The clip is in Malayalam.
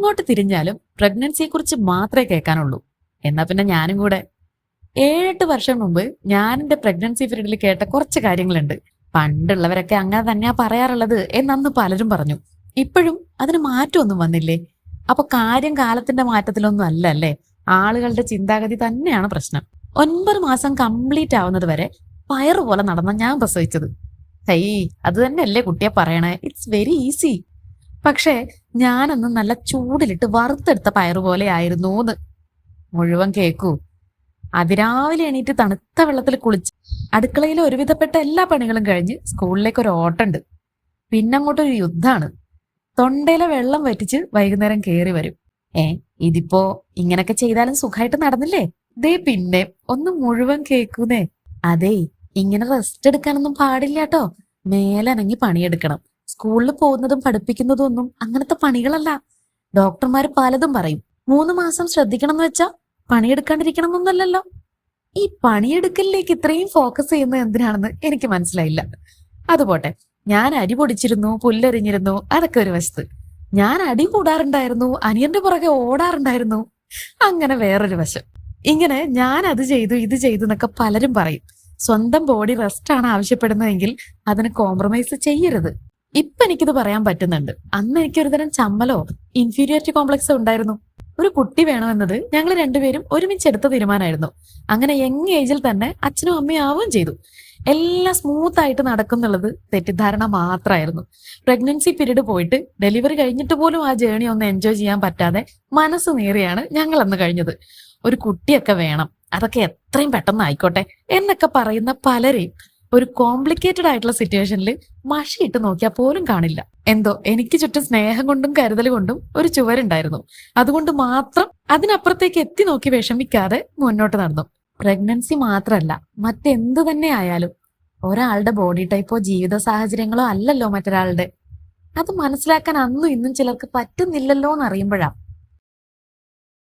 എങ്ങോട്ട് തിരിഞ്ഞാലും പ്രഗ്നൻസിയെ കുറിച്ച് മാത്രമേ കേൾക്കാനുള്ളൂ. എന്നാ പിന്നെ ഞാനും കൂടെ 7-8 വർഷം മുമ്പ് ഞാൻ എന്റെ പ്രഗ്നൻസി പീരീഡിൽ കേട്ട കുറച്ച് കാര്യങ്ങളുണ്ട്. പണ്ടുള്ളവരൊക്കെ അങ്ങനെ തന്നെയാ പറയാറുള്ളത് എന്നന്ന് പലരും പറഞ്ഞു. ഇപ്പോഴും അതിന് മാറ്റമൊന്നും വന്നില്ലേ? അപ്പൊ കാര്യം കാലത്തിന്റെ മാറ്റത്തിലൊന്നും അല്ല അല്ലേ, ആളുകളുടെ ചിന്താഗതി തന്നെയാണ് പ്രശ്നം. 9 മാസം കംപ്ലീറ്റ് ആവുന്നത് വരെ പയറുപോലെ നടന്ന ഞാൻ പ്രസവിച്ചത്. ഹൈ, അത് തന്നെയല്ലേ കുട്ടിയെ പറയണേ, ഇറ്റ്സ് വെരി ഈസി. പക്ഷേ ഞാനന്ന് നല്ല ചൂടിലിട്ട് വറുത്തെടുത്ത പയറുപോലെ ആയിരുന്നൂന്ന്. മുഴുവൻ കേക്കൂ. അതിരാവിലെ എണീറ്റ് തണുത്ത വെള്ളത്തിൽ കുളിച്ച് അടുക്കളയിലെ ഒരുവിധപ്പെട്ട എല്ലാ പണികളും കഴിഞ്ഞ് സ്കൂളിലേക്ക് ഒരു ഓട്ടുണ്ട്. പിന്നങ്ങോട്ടൊരു യുദ്ധാണ്. തൊണ്ടയിലെ വെള്ളം വറ്റിച്ച് വൈകുന്നേരം കേറി വരും. ഇതിപ്പോ ഇങ്ങനൊക്കെ ചെയ്താലും സുഖമായിട്ട് നടന്നില്ലേ? ദേ പിന്നെ ഒന്ന് മുഴുവൻ കേക്കൂന്നേ. അതേ, ഇങ്ങനെ റെസ്റ്റ് എടുക്കാനൊന്നും പാടില്ലാട്ടോ. മേലനങ്ങി പണിയെടുക്കണം. സ്കൂളിൽ പോകുന്നതും പഠിപ്പിക്കുന്നതും ഒന്നും അങ്ങനത്തെ പണികളല്ല. ഡോക്ടർമാര് പലതും പറയും. 3 മാസം ശ്രദ്ധിക്കണം എന്ന് വെച്ചാ പണിയെടുക്കാണ്ടിരിക്കണം എന്നല്ലല്ലോ. ഈ പണിയെടുക്കലിലേക്ക് ഇത്രയും ഫോക്കസ് ചെയ്യുന്നത് എന്തിനാണെന്ന് എനിക്ക് മനസ്സിലായില്ല. അതുപോട്ടെ, ഞാൻ അരി പൊടിച്ചിരുന്നു, പുല്ലരിഞ്ഞിരുന്നു, അതൊക്കെ ഒരു വശത്ത്. ഞാൻ അടി കൂടാറുണ്ടായിരുന്നു, അനിയന്റെ പുറകെ ഓടാറുണ്ടായിരുന്നു, അങ്ങനെ വേറൊരു വശം. ഇങ്ങനെ ഞാൻ അത് ചെയ്തു ഇത് ചെയ്തു എന്നൊക്കെ പലരും പറയും. സ്വന്തം ബോഡി റെസ്റ്റ് ആണ് ആവശ്യപ്പെടുന്നതെങ്കിൽ അതിന് കോംപ്രമൈസ് ചെയ്യരുത്. ഇപ്പൊ എനിക്കിത് പറയാൻ പറ്റുന്നുണ്ട്. അന്ന് എനിക്കൊരു തരം ചമ്മലോ ഇൻഫീരിയോറിറ്റി കോംപ്ലക്സോ ഉണ്ടായിരുന്നു. ഒരു കുട്ടി വേണമെന്നത് ഞങ്ങൾ രണ്ടുപേരും ഒരുമിച്ചെടുത്ത തീരുമാനമായിരുന്നു. അങ്ങനെ യങ് ഏജിൽ തന്നെ അച്ഛനും അമ്മയും ആവുകയും ചെയ്തു. എല്ലാം സ്മൂത്ത് ആയിട്ട് നടക്കുന്നുള്ളത് തെറ്റിദ്ധാരണ മാത്രമായിരുന്നു. പ്രഗ്നൻസി പീരീഡ് പോയിട്ട് ഡെലിവറി കഴിഞ്ഞിട്ട് പോലും ആ ജേണി ഒന്ന് എൻജോയ് ചെയ്യാൻ പറ്റാതെ മനസ്സ് നേറിയാണ് ഞങ്ങൾ അന്ന് കഴിഞ്ഞത്. ഒരു കുട്ടിയൊക്കെ വേണം, അതൊക്കെ എത്രയും പെട്ടെന്ന് ആയിക്കോട്ടെ എന്നൊക്കെ പറയുന്ന പലരെയും ഒരു കോംപ്ലിക്കേറ്റഡ് ആയിട്ടുള്ള സിറ്റുവേഷനിൽ മഷിയിട്ട് നോക്കിയാൽ പോലും കാണില്ല. എന്തോ എനിക്ക് ചുറ്റും സ്നേഹം കൊണ്ടും കരുതൽ കൊണ്ടും ഒരു ചുവരുണ്ടായിരുന്നു. അതുകൊണ്ട് മാത്രം അതിനപ്പുറത്തേക്ക് എത്തി നോക്കി വിഷമിക്കാതെ മുന്നോട്ട് നടന്നു. പ്രഗ്നൻസി മാത്രമല്ല, മറ്റെന്ത് തന്നെ ആയാലും ഒരാളുടെ ബോഡി ടൈപ്പോ ജീവിത സാഹചര്യങ്ങളോ അല്ലല്ലോ മറ്റൊരാളുടെ. അത് മനസ്സിലാക്കാൻ അന്നും ഇന്നും ചിലർക്ക് പറ്റുന്നില്ലല്ലോ എന്നറിയുമ്പോഴാ